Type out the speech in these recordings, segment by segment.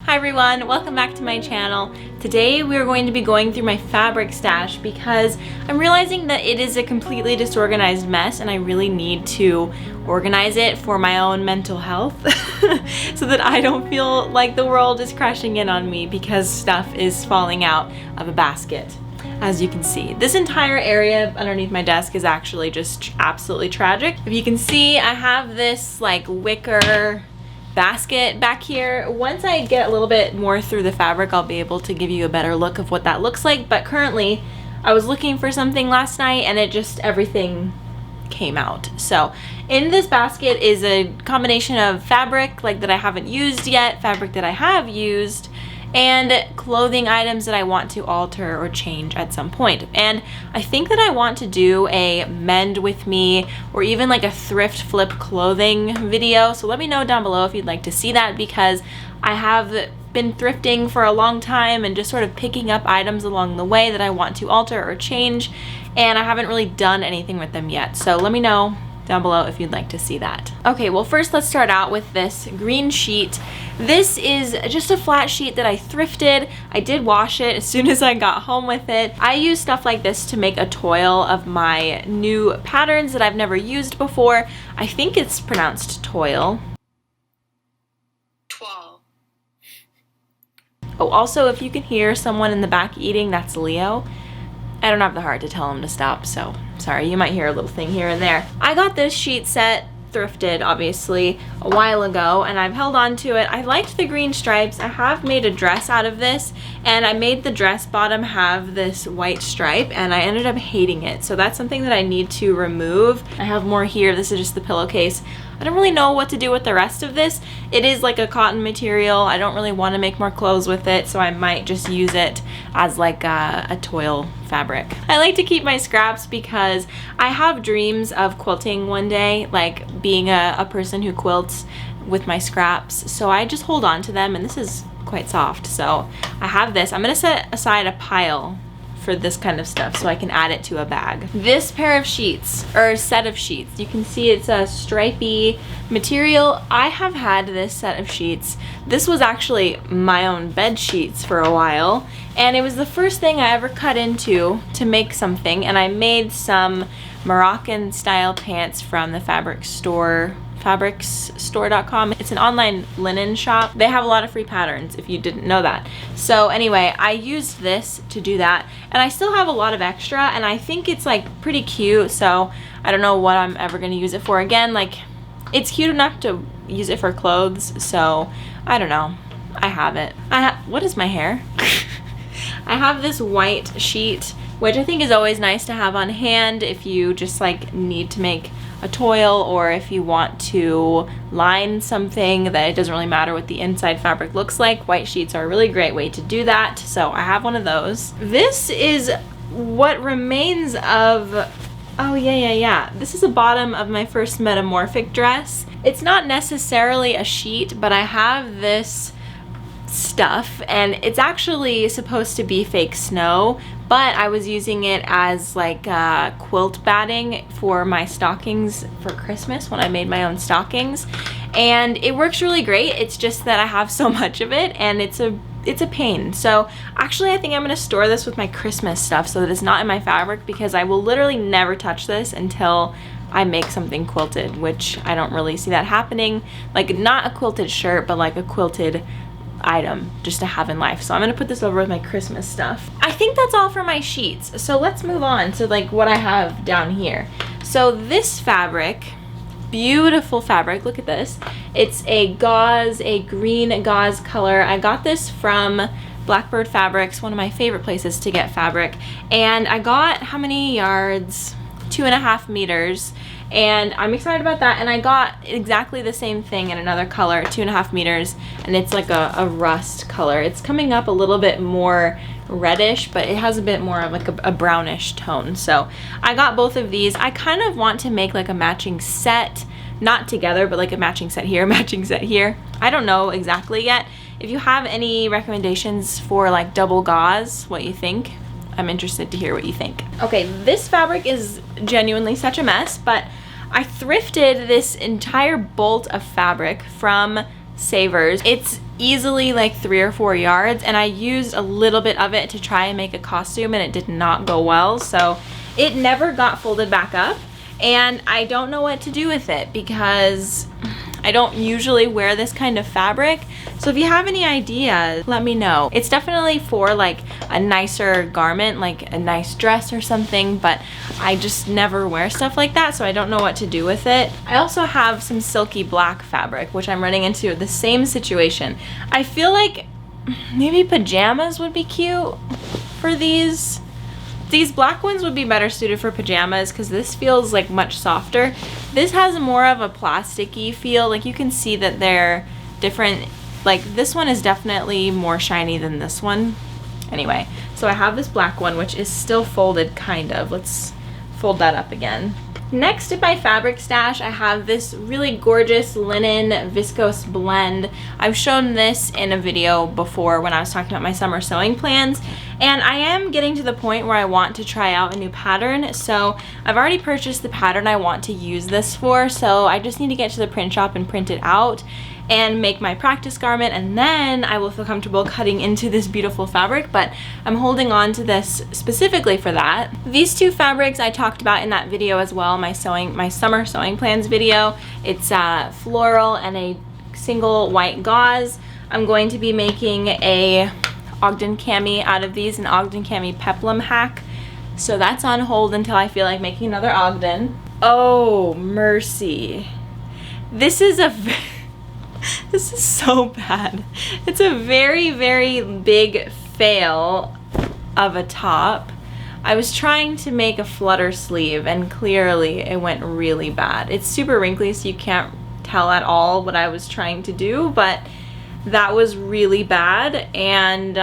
Hi everyone, welcome back to my channel. Today we are going to be going through my fabric stash because I'm realizing that it is a completely disorganized mess and I really need to organize it for my own mental health so that I don't feel like the world is crashing in on me because stuff is falling out of a basket. As you can see, this entire area underneath my desk is actually just absolutely tragic. If you can see, I have this like wicker basket back here. Once I get a little bit more through the fabric, I'll be able to give you a better look of what that looks like. But currently, I was looking for something last night and it just, everything came out. So in this basket is a combination of fabric like that I haven't used yet, fabric that I have used, and clothing items that I want to alter or change at some point. And I think that I want to do a mend with me or even like a thrift flip clothing video. So let me know down below if you'd like to see that, because I have been thrifting for a long time and just sort of picking up items along the way that I want to alter or change, and I haven't really done anything with them yet. So let me know down below if you'd like to see that. Okay, well first let's start out with this green sheet. This is just a flat sheet that I thrifted. I did wash it as soon as I got home with it. I use stuff like this to make a toil of my new patterns that I've never used before. I think it's pronounced toil. Twelve. Oh, also if you can hear someone in the back eating, that's Leo. I don't have the heart to tell him to stop, so sorry, you might hear a little thing here and there. I got this sheet set, thrifted obviously, a while ago, and I've held on to it. I liked the green stripes. I have made a dress out of this, and I made the dress bottom have this white stripe, and I ended up hating it. So that's something that I need to remove. I have more here. This is just the pillowcase. I don't really know what to do with the rest of this. It is like a cotton material. I don't really want to make more clothes with it, so I might just use it as like a toil fabric. I like to keep my scraps because I have dreams of quilting one day, like being a person who quilts with my scraps. So I just hold on to them, and this is quite soft. So I have this. I'm gonna set aside a pile for this kind of stuff so I can add it to a bag. This pair of sheets, or set of sheets, you can see it's a stripy material. I have had this set of sheets. This was actually my own bed sheets for a while, and it was the first thing I ever cut into to make something, and I made some Moroccan style pants from the fabricsstore.com. It's an online linen shop. They have a lot of free patterns if you didn't know that. So anyway, I used this to do that, and I still have a lot of extra, and I think it's like pretty cute, so I don't know what I'm ever gonna use it for again. Like, it's cute enough to use it for clothes, so I don't know. I have it. What is my hair? I have this white sheet, which I think is always nice to have on hand if you just like need to make a toil, or if you want to line something that it doesn't really matter what the inside fabric looks like. White sheets are a really great way to do that, so I have one of those. This is what remains of, oh yeah. This is the bottom of my first metamorphic dress. It's not necessarily a sheet, but I have this stuff, and it's actually supposed to be fake snow, but I was using it as like quilt batting for my stockings for Christmas when I made my own stockings, and it works really great. It's just that I have so much of it, and it's a pain. So actually I think I'm gonna store this with my Christmas stuff so that it's not in my fabric, because I will literally never touch this until I make something quilted, which I don't really see that happening. Like, not a quilted shirt, but like a quilted item just to have in life. So I'm gonna put this over with my Christmas stuff. I think that's all for my sheets. So let's move on to like what I have down here. So this fabric, beautiful fabric, look at this. It's a gauze, a green gauze color. I got this from Blackbird Fabrics, one of my favorite places to get fabric. And I got, how many yards? 2.5 meters. And I'm excited about that, and I got exactly the same thing in another color, 2.5 meters, and it's like a rust color. It's coming up a little bit more reddish, but it has a bit more of like a brownish tone. So I got both of these. I kind of want to make like a matching set, not together, but like a matching set here, matching set here. I don't know exactly yet. If you have any recommendations for like double gauze, what you think, I'm interested to hear what you think. Okay, this fabric is genuinely such a mess, but I thrifted this entire bolt of fabric from savers. It's easily like 3 or 4 yards, and I used a little bit of it to try and make a costume, and it did not go well, so it never got folded back up, and I don't know what to do with it because I don't usually wear this kind of fabric. So if you have any ideas, let me know. It's definitely for like a nicer garment, like a nice dress or something, but I just never wear stuff like that, so I don't know what to do with it. I also have some silky black fabric, which I'm running into the same situation. I feel like maybe pajamas would be cute for these. These black ones would be better suited for pajamas because this feels like much softer. This has more of a plasticky feel. Like you can see that they're different. Like this one is definitely more shiny than this one. Anyway, so I have this black one, which is still folded kind of. Let's fold that up again. Next in my fabric stash, I have this really gorgeous linen viscose blend. I've shown this in a video before when I was talking about my summer sewing plans, and I am getting to the point where I want to try out a new pattern. So I've already purchased the pattern I want to use this for, so I just need to get to the print shop and print it out and make my practice garment, and then I will feel comfortable cutting into this beautiful fabric, but I'm holding on to this specifically for that. These two fabrics I talked about in that video as well, my summer sewing plans video. It's floral and a single white gauze. I'm going to be making a Ogden cami out of these, an Ogden cami peplum hack. So that's on hold until I feel like making another Ogden. Oh, mercy. This is this is so bad. It's a very, very big fail of a top. I was trying to make a flutter sleeve and clearly it went really bad. It's super wrinkly, so you can't tell at all what I was trying to do, but that was really bad. And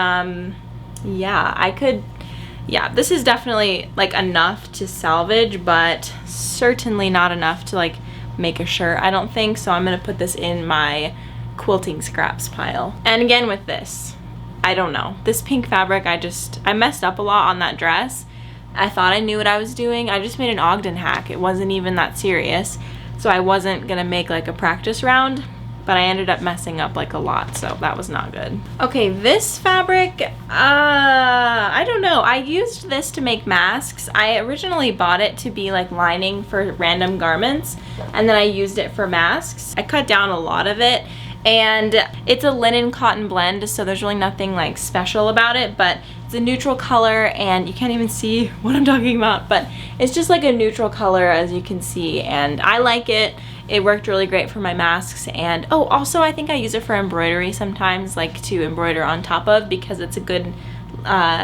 yeah, this is definitely like enough to salvage, but certainly not enough to like make a shirt, I don't think. So I'm gonna put this in my quilting scraps pile. And again with this, I don't know, this pink fabric, I messed up a lot on that dress. I thought I knew what I was doing. I just made an Ogden hack. It wasn't even that serious, so I wasn't gonna make like a practice round, but I ended up messing up like a lot, so that was not good. Okay, this fabric, I don't know. I used this to make masks. I originally bought it to be like lining for random garments, and then I used it for masks. I cut down a lot of it, and it's a linen cotton blend, so there's really nothing like special about it, but it's a neutral color, and you can't even see what I'm talking about, but it's just like a neutral color, as you can see, and I like it. It worked really great for my masks, and oh, also I think I use it for embroidery sometimes, like to embroider on top of, because it's a good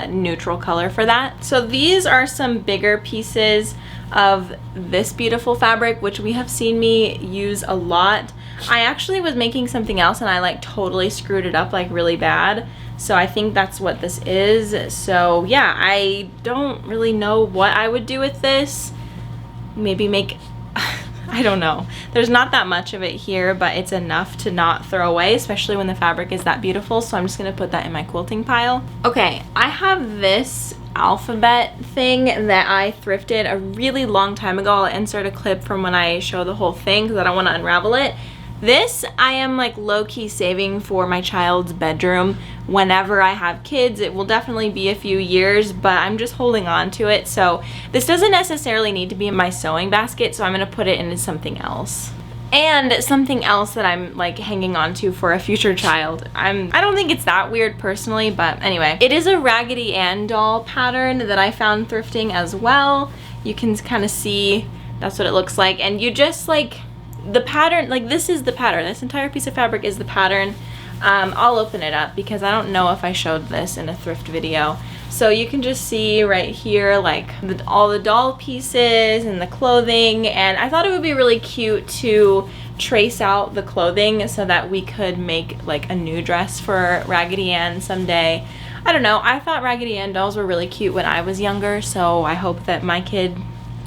neutral color for that. So these are some bigger pieces of this beautiful fabric, which we have seen me use a lot. I actually was making something else and I like totally screwed it up like really bad. So I think that's what this is. So yeah, I don't really know what I would do with this. Maybe make, I don't know. There's not that much of it here, but it's enough to not throw away, especially when the fabric is that beautiful. So I'm just gonna put that in my quilting pile. Okay, I have this alphabet thing that I thrifted a really long time ago. I'll insert a clip from when I show the whole thing because I don't want to unravel it. This I am like low-key saving for my child's bedroom whenever I have kids. It will definitely be a few years, but I'm just holding on to it. So this doesn't necessarily need to be in my sewing basket, so I'm gonna put it into something else. And something else that I'm like hanging on to for a future child. I don't think it's that weird personally, but anyway. It is a Raggedy Ann doll pattern that I found thrifting as well. You can kind of see that's what it looks like, and you just like, the pattern, like this is the pattern. This entire piece of fabric is the pattern. I'll open it up because I don't know if I showed this in a thrift video. So you can just see right here like all the doll pieces and the clothing, and I thought it would be really cute to trace out the clothing so that we could make like a new dress for Raggedy Ann someday. I don't know, I thought Raggedy Ann dolls were really cute when I was younger, so I hope that my kid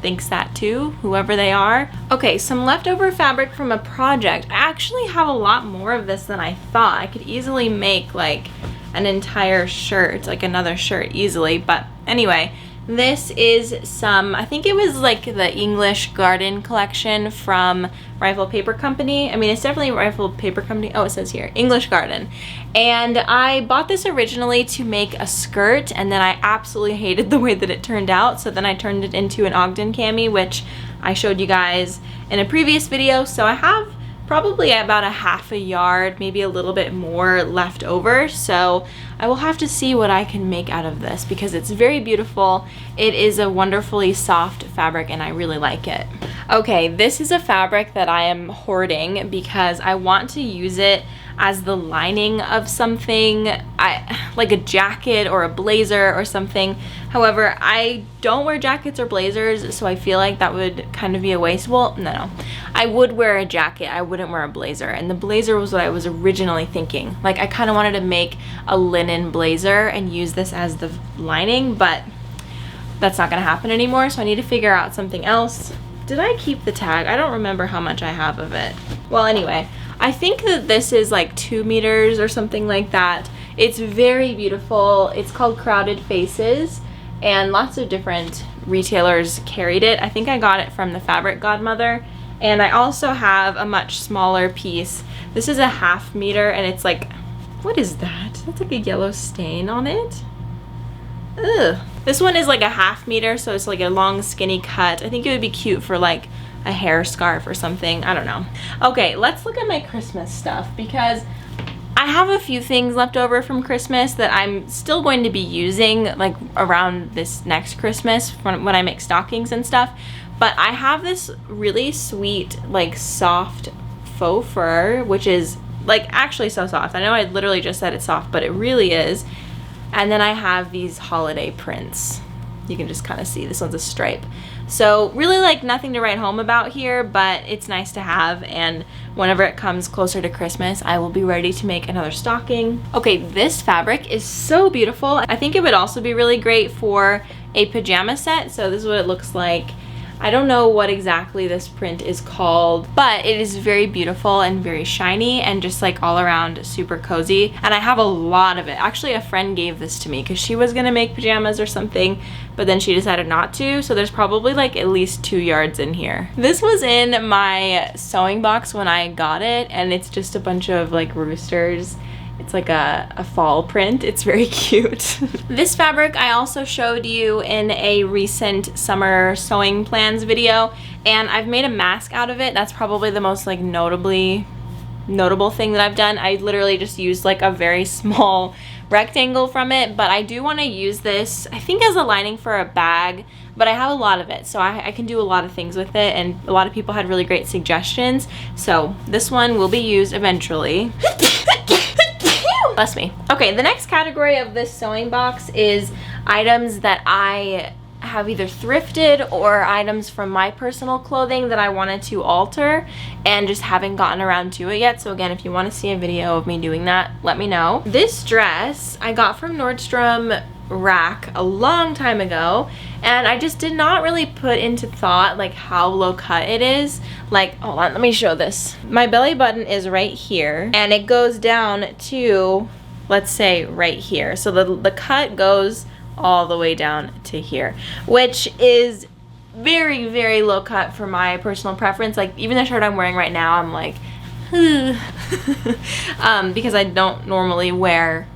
thinks that too, whoever they are. Okay, some leftover fabric from a project. I actually have a lot more of this than I thought. I could easily make like an entire shirt, like another shirt easily, but anyway, This is some, I think it was like the English Garden collection from Rifle Paper Company. I mean, it's definitely Rifle Paper Company. Oh, it says here, English Garden. And I bought this originally to make a skirt, and then I absolutely hated the way that it turned out. So then I turned it into an Ogden cami, which I showed you guys in a previous video. So I have probably about a half a yard, maybe a little bit more left over. So I will have to see what I can make out of this because it's very beautiful. It is a wonderfully soft fabric and I really like it. Okay, this is a fabric that I am hoarding because I want to use it as the lining of something, like a jacket or a blazer or something. However, I don't wear jackets or blazers, so I feel like that would kind of be a waste. Well, no. I would wear a jacket, I wouldn't wear a blazer. And the blazer was what I was originally thinking. Like, I kind of wanted to make a linen blazer and use this as the lining, but that's not gonna happen anymore, so I need to figure out something else. Did I keep the tag? I don't remember how much I have of it. Well, anyway, I think that this is like 2 meters or something like that. It's very beautiful. It's called Crowded Faces, and lots of different retailers carried it. I think I got it from the Fabric Godmother, and I also have a much smaller piece. This is a 1/2 meter, and it's like, what is that? That's like a yellow stain on it. Ugh. This one is like a 1/2 meter, so it's like a long skinny cut. I think it would be cute for like a hair scarf or something. I don't know. Okay, let's look at my Christmas stuff because I have a few things left over from Christmas that I'm still going to be using like around this next Christmas when I make stockings and stuff. But I have this really sweet like soft faux fur, which is like actually so soft. I know I literally just said it's soft, but it really is. And then I have these holiday prints. You can just kind of see this one's a stripe. So really like nothing to write home about here, but it's nice to have, and whenever it comes closer to Christmas, I will be ready to make another stocking. Okay, this fabric is so beautiful. I think it would also be really great for a pajama set. So this is what it looks like. I don't know what exactly this print is called, but it is very beautiful and very shiny and just like all around super cozy. And I have a lot of it. Actually, a friend gave this to me because she was gonna make pajamas or something, but then she decided not to. So there's probably like at least 2 yards in here. This was in my sewing box when I got it, and it's just a bunch of like roosters. It's like a fall print. It's very cute. This fabric I also showed you in a recent summer sewing plans video, and I've made a mask out of it. That's probably the most like notable thing that I've done. I literally just used like a very small rectangle from it, but I do want to use this, I think, as a lining for a bag, but I have a lot of it, so I can do a lot of things with it, and a lot of people had really great suggestions. So this one will be used eventually. Bless me. Okay, the next category of this sewing box is items that I have either thrifted or items from my personal clothing that I wanted to alter and just haven't gotten around to it yet. So again, if you want to see a video of me doing that, let me know. This dress I got from Nordstrom Rack a long time ago, and I just did not really put into thought like how low cut it is. Like, hold on, let me show this. My belly button is right here, and it goes down to, let's say, right here. So the cut goes all the way down to here, which is very, very low cut for my personal preference. Like, even the shirt I'm wearing right now, I'm like, because I don't normally wear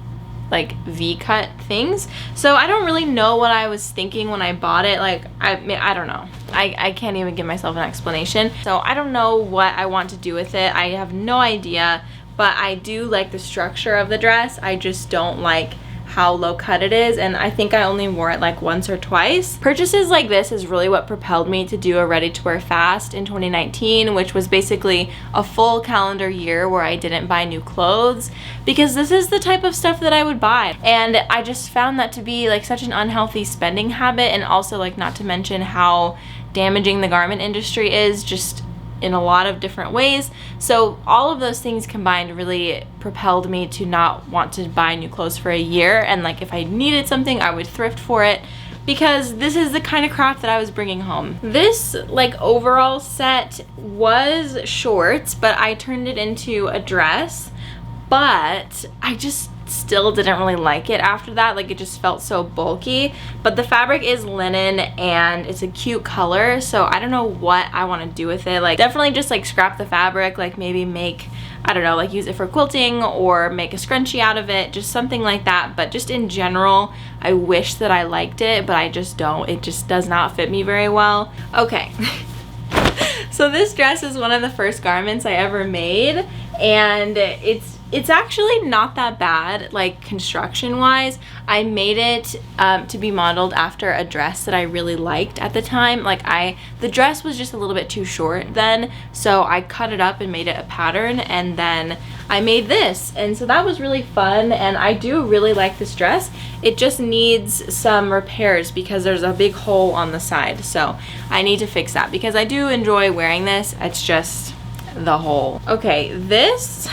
like V-cut things. So I don't really know what I was thinking when I bought it. Like, I don't know. I can't even give myself an explanation. So I don't know what I want to do with it. I have no idea, but I do like the structure of the dress. I just don't like how low cut it is, and I think I only wore it like once or twice. Purchases like this is really what propelled me to do a ready to wear fast in 2019, which was basically a full calendar year where I didn't buy new clothes, because this is the type of stuff that I would buy. And I just found that to be like such an unhealthy spending habit, and also like not to mention how damaging the garment industry is just in a lot of different ways. So all of those things combined really propelled me to not want to buy new clothes for a year, and like if I needed something I would thrift for it, because this is the kind of crap that I was bringing home. This like overall set was shorts, but I turned it into a dress, but I just still didn't really like it after that. Like, it just felt so bulky. But the fabric is linen and it's a cute color, so I don't know what I want to do with it. Like, definitely just like scrap the fabric, like maybe make, I don't know, like use it for quilting or make a scrunchie out of it, just something like that. But just in general, I wish that I liked it, but I just don't. It just does not fit me very well. Okay. So this dress is one of the first garments I ever made, and it's actually not that bad, like construction wise. I made it to be modeled after a dress that I really liked at the time. Like, the dress was just a little bit too short then, so I cut it up and made it a pattern, and then I made this, and so that was really fun. And I do really like this dress. It just needs some repairs because there's a big hole on the side, so I need to fix that because I do enjoy wearing this. It's just the hole. Okay, this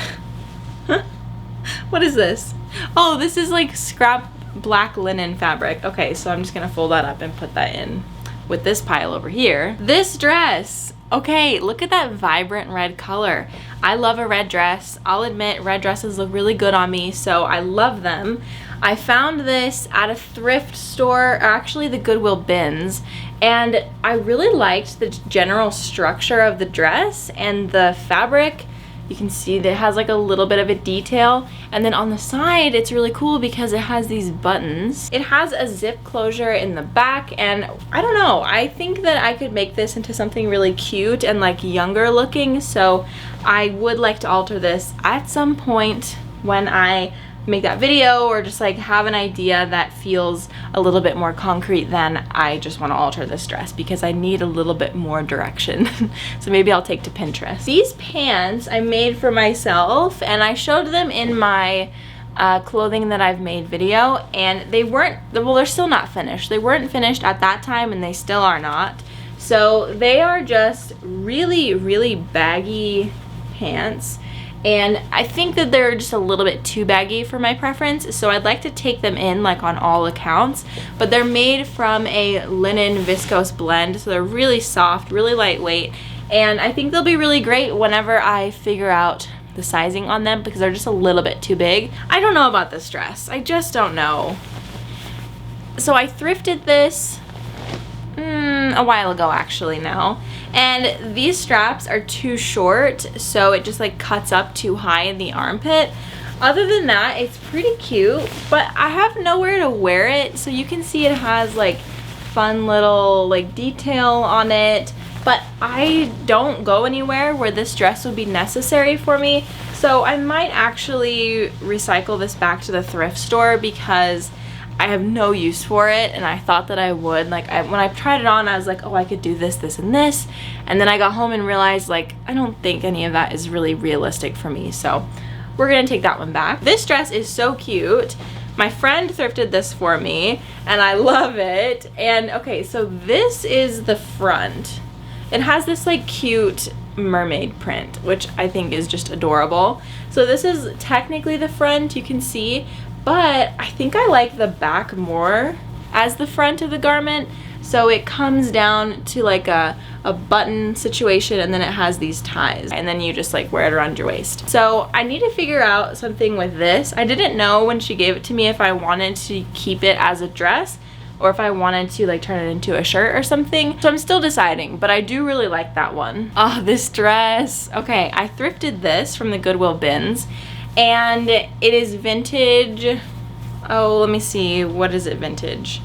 what is this? Oh, this is like scrap black linen fabric. Okay, so I'm just gonna fold that up and put that in with this pile over here. This dress, okay, look at that vibrant red color. I love a red dress. I'll admit, red dresses look really good on me, so I love them. I found this at a thrift store, or actually the Goodwill bins, and I really liked the general structure of the dress and the fabric. You can see that it has like a little bit of a detail, and then on the side it's really cool because it has these buttons. It has a zip closure in the back, and I don't know, I think that I could make this into something really cute and like younger looking, so I would like to alter this at some point when I make that video, or just like have an idea that feels a little bit more concrete than I just want to alter this dress, because I need a little bit more direction. So maybe I'll take to Pinterest. These pants I made for myself, and I showed them in my clothing that I've made video, and they weren't, well, they're still not finished. They weren't finished at that time, and they still are not. So they are just really, really baggy pants. And I think that they're just a little bit too baggy for my preference, so I'd like to take them in like on all accounts. But they're made from a linen viscose blend, so they're really soft, really lightweight, and I think they'll be really great whenever I figure out the sizing on them, because they're just a little bit too big. I don't know about this dress. I just don't know. So I thrifted this a while ago actually now, and these straps are too short, so it just like cuts up too high in the armpit. Other than that, it's pretty cute, but I have nowhere to wear it, so you can see it has like fun little like detail on it, but I don't go anywhere where this dress would be necessary for me, so I might actually recycle this back to the thrift store because I have no use for it, and I thought that I would. Like, when I tried it on, I was like, oh, I could do this, this, and this, and then I got home and realized, like, I don't think any of that is really realistic for me, so we're gonna take that one back. This dress is so cute. My friend thrifted this for me, and I love it. And okay, so this is the front. It has this like cute mermaid print, which I think is just adorable. So this is technically the front, you can see, but I think I like the back more as the front of the garment. So it comes down to like a button situation, and then it has these ties, and then you just like wear it around your waist. So I need to figure out something with this. I didn't know when she gave it to me if I wanted to keep it as a dress or if I wanted to like turn it into a shirt or something. So I'm still deciding, but I do really like that one. Oh, this dress. Okay, I thrifted this from the Goodwill bins, and it is vintage. Oh, let me see, what is it vintage?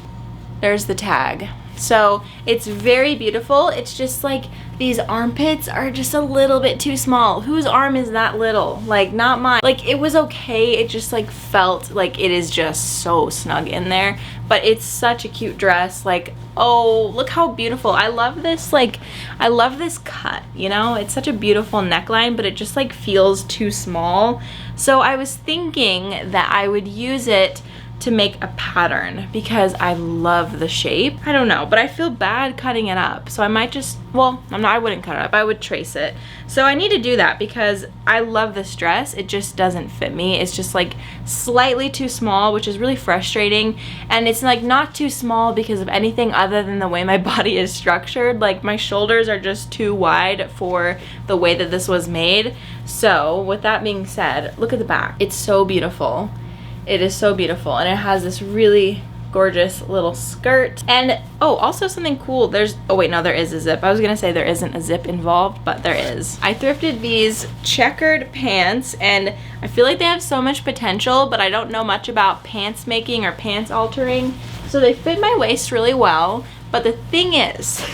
There's the tag. So it's very beautiful. It's just like these armpits are just a little bit too small. Whose arm is that little? Like, not mine. Like, it was okay. It just like felt like it is just so snug in there. But it's such a cute dress. Like, oh, look how beautiful. I love this, like, I love this cut, you know? It's such a beautiful neckline, but it just like feels too small. So I was thinking that I would use it to make a pattern because I love the shape. I don't know, but I feel bad cutting it up. So I might just, well, I wouldn't cut it up. I would trace it. So I need to do that because I love this dress. It just doesn't fit me. It's just like slightly too small, which is really frustrating. And it's like not too small because of anything other than the way my body is structured. Like, my shoulders are just too wide for the way that this was made. So with that being said, look at the back. It's so beautiful. it is so beautiful, and it has this really gorgeous little skirt. And oh, also something cool, there's, oh wait, no, there is a zip. I was gonna say there isn't a zip involved, but there is. I thrifted these checkered pants, and I feel like they have so much potential, but I don't know much about pants making or pants altering, so they fit my waist really well. But the thing is,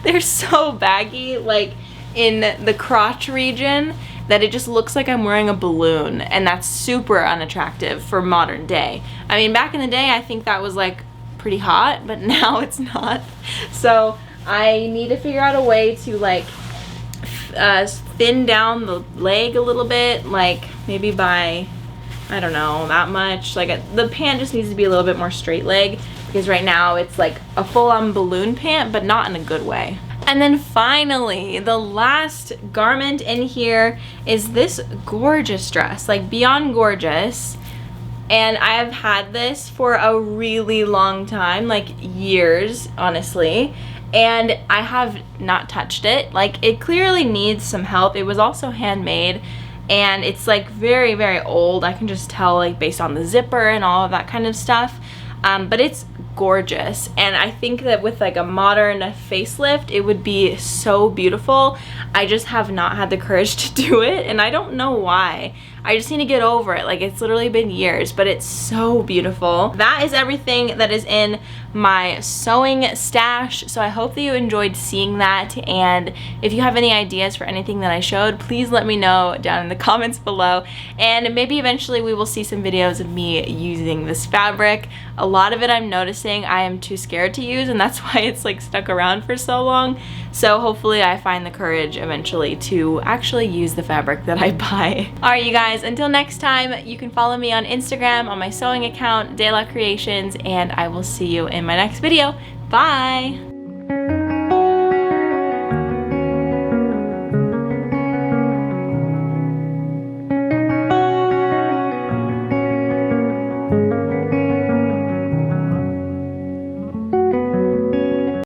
they're so baggy, like in the crotch region, that it just looks like I'm wearing a balloon, and that's super unattractive for modern day. I mean, back in the day, I think that was like pretty hot, but now it's not. So I need to figure out a way to like thin down the leg a little bit, like maybe by, I don't know, that much. Like the pant just needs to be a little bit more straight leg, because right now it's like a full-on balloon pant, but not in a good way. And then finally, the last garment in here is this gorgeous dress, like beyond gorgeous. And I have had this for a really long time, like years, honestly. And I have not touched it. Like, it clearly needs some help. It was also handmade, and it's like very, very old. I can just tell, like, based on the zipper and all of that kind of stuff. But it's gorgeous, and I think that with like a modern facelift it would be so beautiful. I just have not had the courage to do it, and I don't know why. I just need to get over it. Like, it's literally been years, but it's so beautiful. That is everything that is in my sewing stash, so I hope that you enjoyed seeing that, and if you have any ideas for anything that I showed, please let me know down in the comments below, and maybe eventually we will see some videos of me using this fabric. A lot of it I'm noticing I am too scared to use, and that's why it's like stuck around for so long. So hopefully I find the courage eventually to actually use the fabric that I buy. Alright you guys, until next time, you can follow me on Instagram on my sewing account, De La Creations, and I will see you in my next video. Bye!